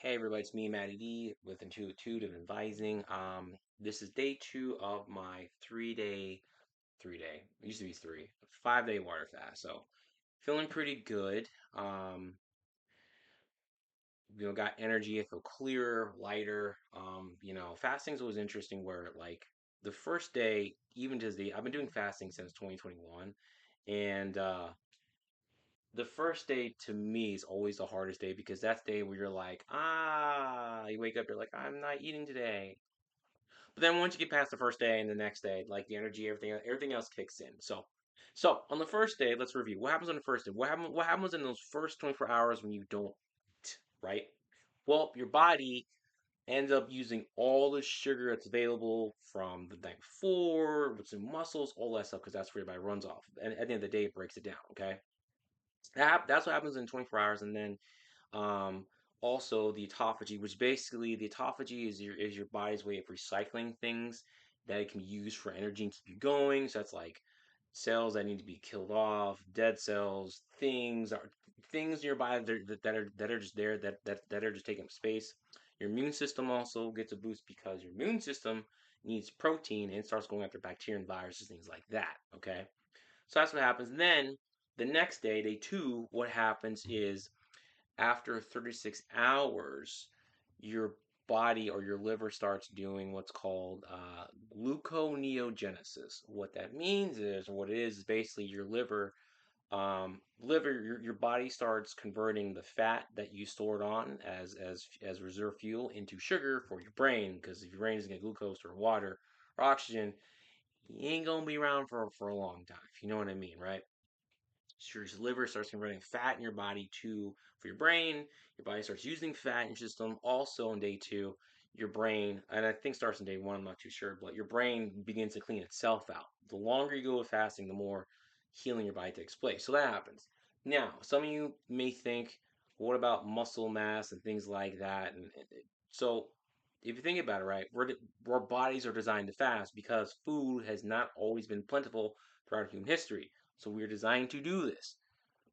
Hey everybody, it's me, Matty D, with Intuitive Advising. This is day 2 of my 3-day, it used to be 5-day water fast. So feeling pretty good. Um, got energy. I feel clearer, lighter. Fasting's always interesting where like the first day, even to this day, I've been doing fasting since 2021, and the first day to me is always the hardest day because that's the day where you're like, you wake up, you're like, I'm not eating today. But then once you get past the first day and the next day, like the energy, everything else kicks in. So on the first day, let's review. What happens on the first day? What happens in those first 24 hours when you don't eat, right? Well, your body ends up using all the sugar that's available from the night before, what's in muscles, all that stuff, because that's where your body runs off. And at the end of the day, it breaks it down, okay? That's what happens in 24 hours, and then um, also the autophagy, which basically the autophagy is your body's way of recycling things that it can use for energy and keep you going. So that's like cells that need to be killed off, dead cells, things in your body that are just there that are just taking up space. Your immune system also gets a boost because your immune system needs protein and it starts going after bacteria and viruses, things like that. Okay, so that's what happens. And then the next day, day 2, what happens is after 36 hours, your body or your liver starts doing what's called gluconeogenesis. What that means is, or what it is basically your your body starts converting the fat that you stored on as reserve fuel into sugar for your brain. Because if your brain doesn't get glucose or water or oxygen, you ain't gonna be around for a long time. If you know what I mean, right? So your liver starts converting fat in your body to for your brain. Your body starts using fat in your system. Also on day 2, your brain, and I think starts on day 1, I'm not too sure, but your brain begins to clean itself out. The longer you go with fasting, the more healing your body takes place. So that happens. Now, some of you may think, what about muscle mass and things like that? So if you think about it, right, our bodies are designed to fast because food has not always been plentiful throughout human history. So we're designed to do this.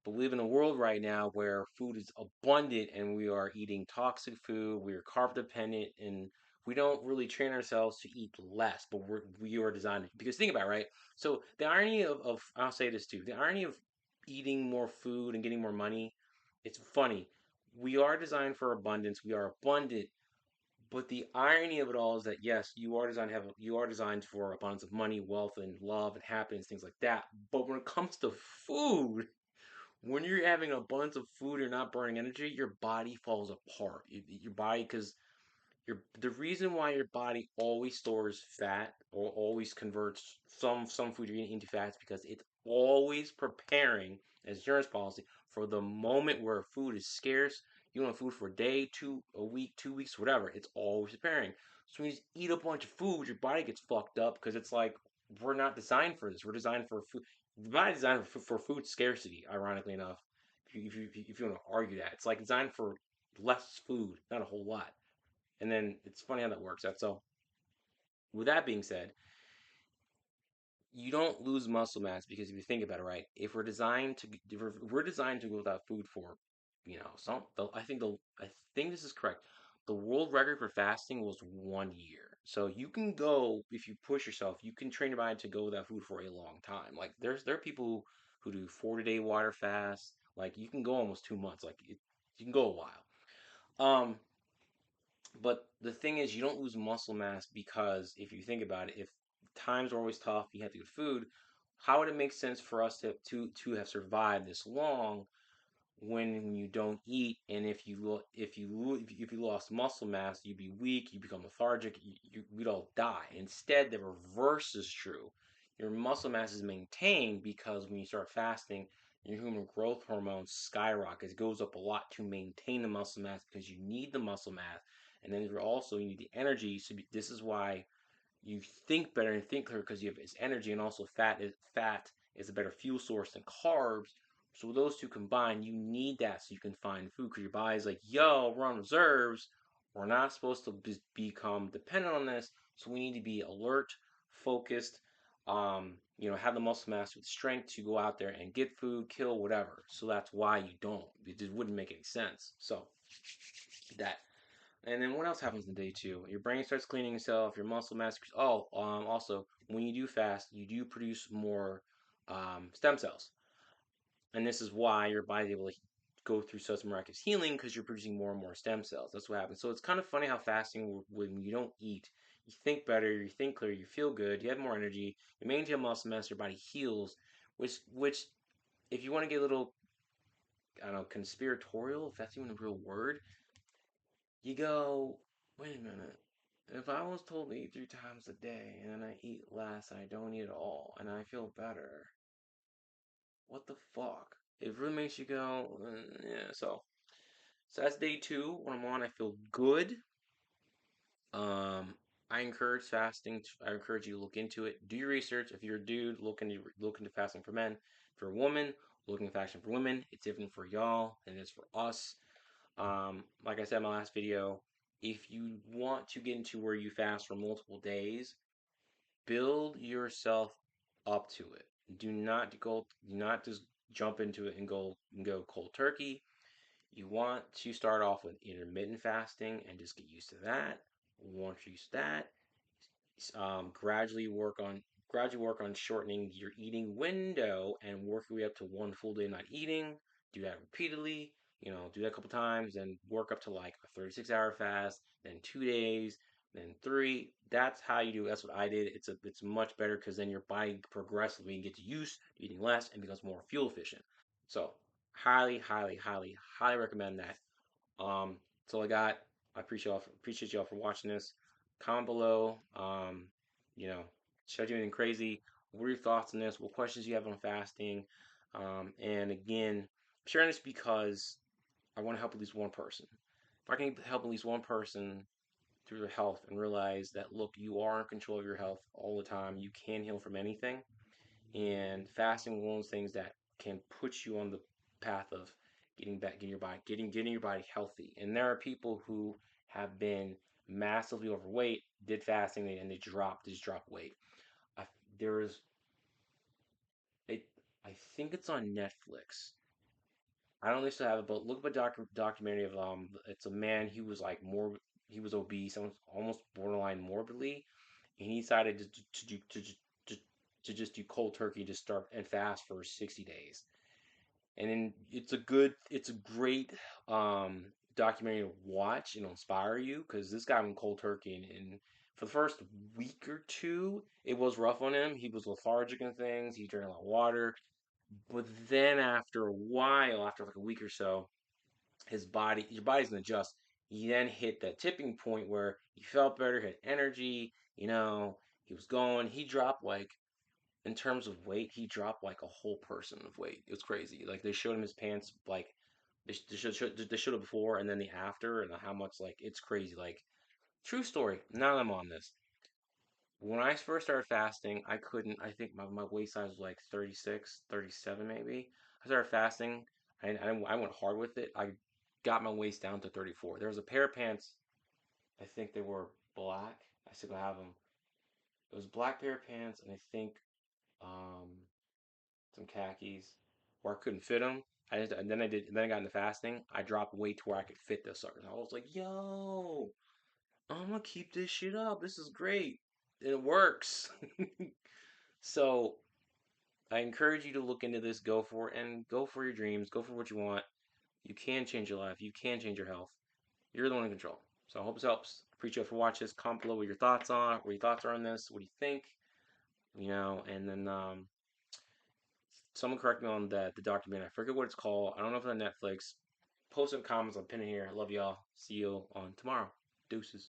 But we live in a world right now where food is abundant and we are eating toxic food, we are carb dependent, and we don't really train ourselves to eat less, but we are designed to, because think about it, right? So the irony of I'll say this too, the irony of eating more food and getting more money, it's funny. We are designed for abundance, we are abundant, but the irony of it all is that yes, you are designed for abundance of money, wealth, and love and happiness, things like that. But when it comes to food, when you're having an abundance of food, you're not burning energy, your body falls apart. Your body, because the reason why your body always stores fat or always converts some food you're eating into fat is because it's always preparing as insurance policy for the moment where food is scarce. You don't have food for a day, a week, 2 weeks, whatever. It's always preparing. So when you just eat a bunch of food, your body gets fucked up because it's like we're not designed for this. We're designed for food. The body's designed for food scarcity. Ironically enough, if you want to argue that, it's like designed for less food, not a whole lot. And then it's funny how that works out. So, with that being said, you don't lose muscle mass because if you think about it, right? If we're designed to go without food for, I think this is correct. The world record for fasting was 1 year. So you can go if you push yourself. You can train your body to go without food for a long time. Like there are people who do 40-day water fasts. Like you can go almost 2 months. You can go a while. Um, But the thing is, you don't lose muscle mass because if you think about it, if times are always tough, you have to get food. How would it make sense for us to have survived this long when you don't eat? And if you lost muscle mass, you'd be weak, you become lethargic, we'd all die. Instead, the reverse is true. Your muscle mass is maintained because when you start fasting, your human growth hormone skyrockets. It goes up a lot to maintain the muscle mass because you need the muscle mass, and then you need the energy. So this is why you think better and think clearer because you have this energy, and also fat is a better fuel source than carbs. So those two combined, you need that so you can find food because your body's like, yo, we're on reserves. We're not supposed to become dependent on this, so we need to be alert, focused. Have the muscle mass with strength to go out there and get food, kill whatever. So that's why you don't. It just wouldn't make any sense. So that And then what else happens in day two? Your brain starts cleaning itself. Your muscle mass. Oh, also when you do fast, you do produce more stem cells, and this is why your body's able to go through such miraculous healing because you're producing more and more stem cells. That's what happens. So it's kind of funny how fasting, when you don't eat, you think better, you think clearer, you feel good, you have more energy, you maintain muscle mass, your body heals. Which, if you want to get a little, I don't know, conspiratorial, if that's even a real word, you go, wait a minute. If I was told to eat 3 times a day and then I eat less and I don't eat at all and I feel better, what the fuck? It really makes you go, yeah. So that's day two. When I'm on, I feel good. Um, I encourage fasting. I encourage you to look into it. Do your research. If you're a dude, look into fasting for men. If you're a woman, looking at fasting for women. It's different for y'all than it is for us. Like I said in my last video, if you want to get into where you fast for multiple days, build yourself up to it. Do not just jump into it and go cold turkey. You want to start off with intermittent fasting and just get used to that. Once you're used to that, gradually work on shortening your eating window and work your way up to one full day not eating. Do that repeatedly. Do that a couple times, then work up to like a 36-hour fast, then 2 days, then three. That's how you do it. That's what I did. It's much better because then your body progressively gets used to eating less and becomes more fuel efficient. So highly, highly, highly, highly recommend that. That's all I got. I appreciate y'all for watching this. Comment below. You know, should I do anything crazy? What are your thoughts on this? What questions you have on fasting? And again, I'm sharing this because I want to help at least one person. If I can help at least one person through their health and realize that, look, you are in control of your health all the time. You can heal from anything, and fasting is one of those things that can put you on the path of getting your body healthy. And there are people who have been massively overweight, did fasting, and they just dropped weight. I, there is it. I think it's on Netflix. I don't still have it, but look up a documentary of It's a man. He was obese, almost borderline morbidly, and he decided to, to just do cold turkey, just start and fast for 60 days. And then it's a great documentary to watch and inspire you because this guy went cold turkey, and for the first week or two, it was rough on him. He was lethargic and things. He drank a lot of water, but then after a while, after like a week or so, your body's gonna adjust. He then hit that tipping point where he felt better, had energy. He was going. He dropped like, in terms of weight, he dropped like a whole person of weight. It was crazy. Like they showed him his pants, like they showed it before and then the after, and how much, like, it's crazy. Like, true story. Now that I'm on this, when I first started fasting, I couldn't. I think my waist size was like 36, 37 maybe. I started fasting. I went hard with it. I got my waist down to 34. There was a pair of pants. I think they were black. I still have them. It was a black pair of pants, and I think um, some khakis, where I couldn't fit them. And then I got into fasting. I dropped weight to where I could fit those suckers. I was like, yo, I'm gonna keep this shit up. This is great. It works. So I encourage you to look into this, go for it, and go for your dreams, go for what you want. You can change your life, you can change your health. You're the one in control. So I hope this helps. Appreciate you for watching this. Comment below what your thoughts are on this. What do you think? And then someone correct me on the documentary. I forget what it's called. I don't know if it's on Netflix. Post some comments. I'll pin it here. I love y'all. See you on tomorrow. Deuces.